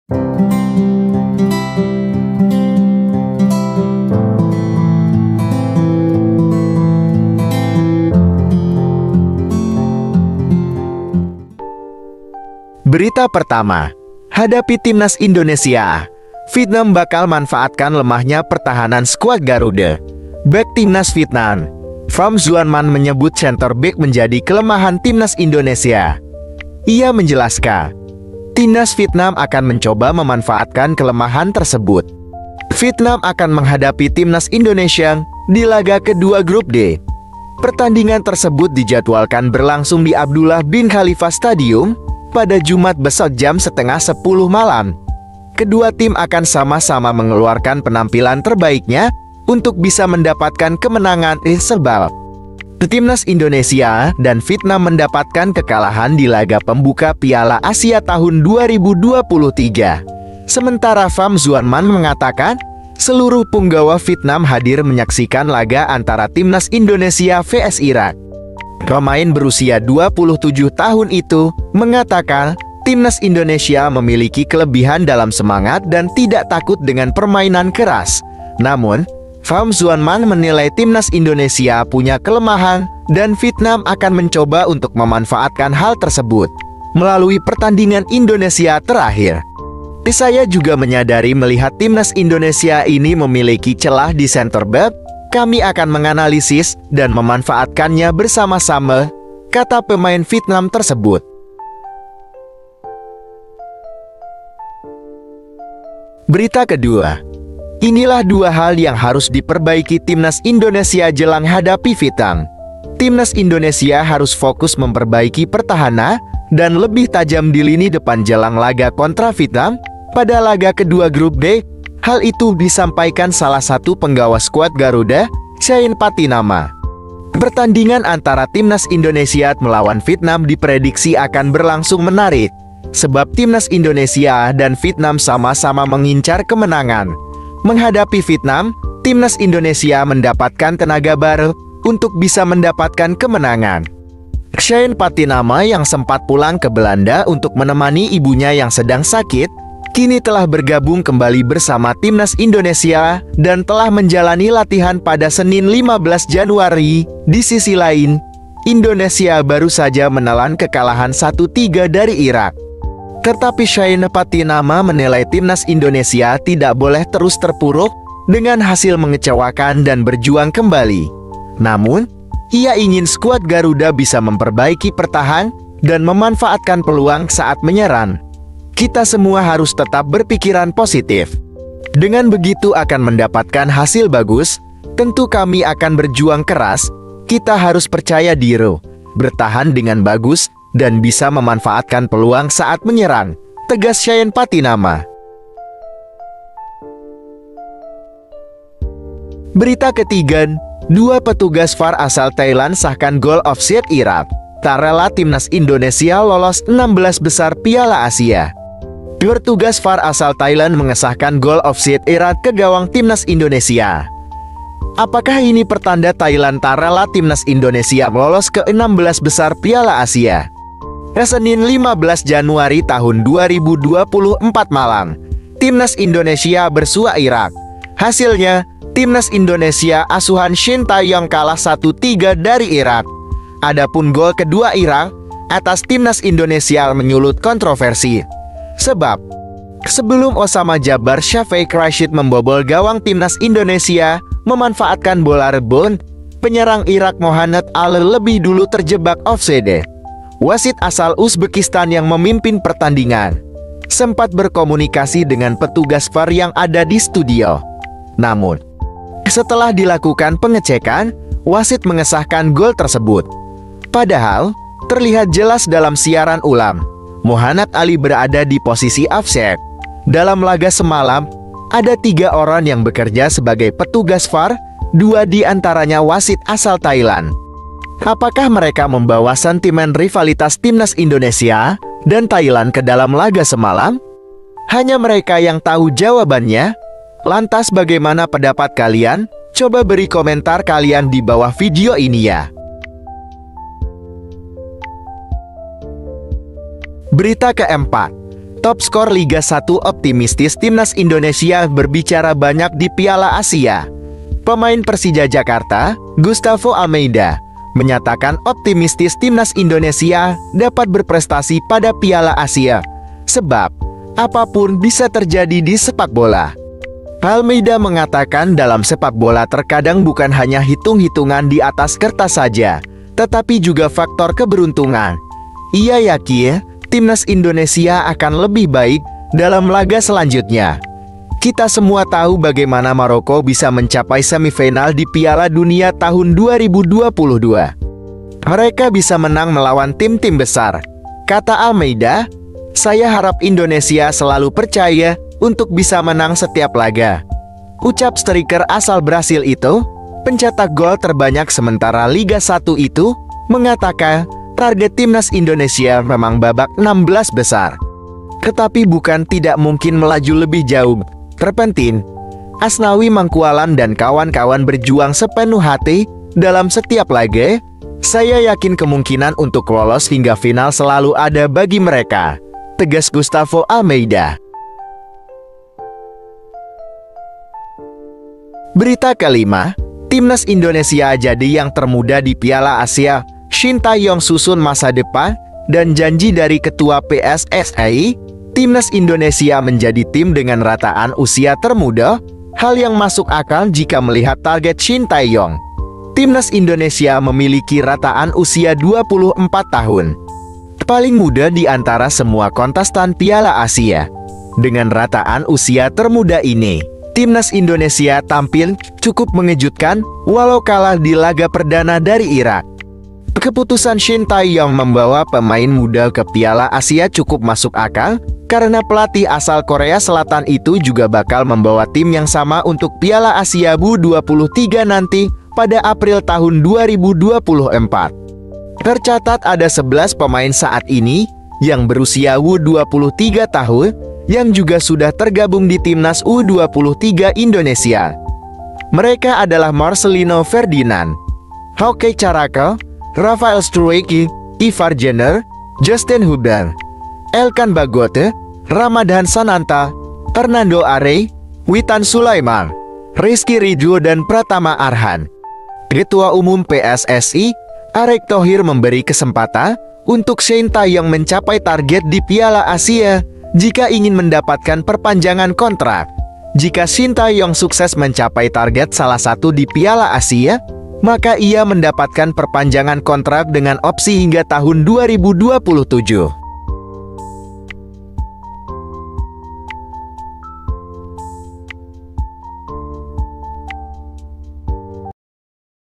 Berita pertama, hadapi timnas Indonesia. Vietnam bakal manfaatkan lemahnya pertahanan skuad Garuda. Bek timnas Vietnam, Pham Duan Man menyebut center back menjadi kelemahan timnas Indonesia. Ia menjelaskan, timnas Vietnam akan mencoba memanfaatkan kelemahan tersebut. Vietnam akan menghadapi timnas Indonesia di laga kedua grup D. Pertandingan tersebut dijadwalkan berlangsung di Abdullah bin Khalifa Stadium pada Jumat besok jam setengah 10 malam. Kedua tim akan sama-sama mengeluarkan penampilan terbaiknya untuk bisa mendapatkan kemenangan sebab timnas Indonesia dan Vietnam mendapatkan kekalahan di laga pembuka Piala Asia tahun 2023. Sementara Pham Duan Man mengatakan, seluruh punggawa Vietnam hadir menyaksikan laga antara timnas Indonesia vs Irak. Pemain berusia 27 tahun itu mengatakan, timnas Indonesia memiliki kelebihan dalam semangat dan tidak takut dengan permainan keras. Namun, Pham Duan Man menilai timnas Indonesia punya kelemahan dan Vietnam akan mencoba untuk memanfaatkan hal tersebut melalui pertandingan Indonesia terakhir. Saya juga menyadari melihat timnas Indonesia ini memiliki celah di center back. Kami akan menganalisis dan memanfaatkannya bersama-sama, kata pemain Vietnam tersebut. Berita kedua, inilah dua hal yang harus diperbaiki timnas Indonesia jelang hadapi Vietnam. Timnas Indonesia harus fokus memperbaiki pertahanan dan lebih tajam di lini depan jelang laga kontra Vietnam pada laga kedua grup D. Hal itu disampaikan salah satu penggawa skuad Garuda, Chaen Patinama. Pertandingan antara timnas Indonesia melawan Vietnam diprediksi akan berlangsung menarik, sebab timnas Indonesia dan Vietnam sama-sama mengincar kemenangan. Menghadapi Vietnam, timnas Indonesia mendapatkan tenaga baru untuk bisa mendapatkan kemenangan. Chaen Patinama yang sempat pulang ke Belanda untuk menemani ibunya yang sedang sakit, kini telah bergabung kembali bersama timnas Indonesia dan telah menjalani latihan pada Senin 15 Januari. Di sisi lain, Indonesia baru saja menelan kekalahan 1-3 dari Irak. Tetapi Chaen Patinama menilai timnas Indonesia tidak boleh terus terpuruk dengan hasil mengecewakan dan berjuang kembali. Namun, ia ingin skuad Garuda bisa memperbaiki pertahanan dan memanfaatkan peluang saat menyerang. Kita semua harus tetap berpikiran positif. Dengan begitu akan mendapatkan hasil bagus. Tentu kami akan berjuang keras. Kita harus percaya diri, bertahan dengan bagus, dan bisa memanfaatkan peluang saat menyerang, tegas Chaen Patinama. Berita ketiga, dua petugas VAR asal Thailand sahkan gol offside Irak. Tak rela timnas Indonesia lolos 16 besar Piala Asia. Petugas VAR asal Thailand mengesahkan gol offside Irak ke gawang timnas Indonesia. Apakah ini pertanda Thailand tak rela timnas Indonesia lolos ke 16 besar Piala Asia? Senin 15 Januari tahun 2024 malam, timnas Indonesia bersua Irak. Hasilnya, timnas Indonesia asuhan Shin Tae-yong kalah 1-3 dari Irak. Adapun gol kedua Irak atas timnas Indonesia menyulut kontroversi. Sebab, sebelum Osama Jabar Shafiq Rashid membobol gawang timnas Indonesia memanfaatkan bola rebound, penyerang Irak Mohamed Ali lebih dulu terjebak offside. Wasit asal Uzbekistan yang memimpin pertandingan sempat berkomunikasi dengan petugas VAR yang ada di studio. Namun, setelah dilakukan pengecekan, wasit mengesahkan gol tersebut. Padahal, terlihat jelas dalam siaran ulang, Mohamed Ali berada di posisi offside. Dalam laga semalam, ada 3 orang yang bekerja sebagai petugas VAR, 2 di antaranya wasit asal Thailand. Apakah mereka membawa sentimen rivalitas timnas Indonesia dan Thailand ke dalam laga semalam? Hanya mereka yang tahu jawabannya. Lantas bagaimana pendapat kalian? Coba beri komentar kalian di bawah video ini ya. Berita keempat, Top skor Liga 1 optimistis timnas Indonesia berbicara banyak di Piala Asia. Pemain Persija Jakarta, Gustavo Almeida, menyatakan optimistis timnas Indonesia dapat berprestasi pada Piala Asia, sebab apapun bisa terjadi di sepak bola. Almeida mengatakan dalam sepak bola terkadang bukan hanya hitung-hitungan di atas kertas saja, tetapi juga faktor keberuntungan. Ia yakin timnas Indonesia akan lebih baik dalam laga selanjutnya. Kita semua tahu bagaimana Maroko bisa mencapai semifinal di Piala Dunia tahun 2022. Mereka bisa menang melawan tim-tim besar. Kata Almeida, "Saya harap Indonesia selalu percaya untuk bisa menang setiap laga." Ucap striker asal Brasil itu, pencetak gol terbanyak sementara Liga 1 itu, mengatakan target timnas Indonesia memang babak 16 besar. Tetapi bukan tidak mungkin melaju lebih jauh. Terpenting, Asnawi Mangkualam dan kawan-kawan berjuang sepenuh hati dalam setiap laga. Saya yakin kemungkinan untuk lolos hingga final selalu ada bagi mereka, tegas Gustavo Almeida. Berita kelima, timnas Indonesia jadi yang termuda di Piala Asia. Shin Tae-yong susun masa depan dan janji dari Ketua PSSI, timnas Indonesia menjadi tim dengan rataan usia termuda, hal yang masuk akal jika melihat target Shin Tae-yong. Timnas Indonesia memiliki rataan usia 24 tahun. Paling muda di antara semua kontestan Piala Asia. Dengan rataan usia termuda ini, timnas Indonesia tampil cukup mengejutkan walau kalah di laga perdana dari Irak. Keputusan Shin Tae-yong membawa pemain muda ke Piala Asia cukup masuk akal, karena pelatih asal Korea Selatan itu juga bakal membawa tim yang sama untuk Piala Asia U23 nanti pada April tahun 2024. Tercatat ada 11 pemain saat ini yang berusia U23 tahun yang juga sudah tergabung di timnas U23 Indonesia. Mereka adalah Marcelino Ferdinand, Hockey Caraka, Rafael Struijk, Ivar Jenner, Justin Hubner, Elkan Bagote, Ramadan Sananta, Fernando Arey, Witan Sulaiman, Rizky Ridho dan Pratama Arhan. Ketua Umum PSSI, Erick Thohir memberi kesempatan untuk Shin Tae-yong mencapai target di Piala Asia jika ingin mendapatkan perpanjangan kontrak. Jika Shin Tae-yong sukses mencapai target salah satu di Piala Asia, maka ia mendapatkan perpanjangan kontrak dengan opsi hingga tahun 2027.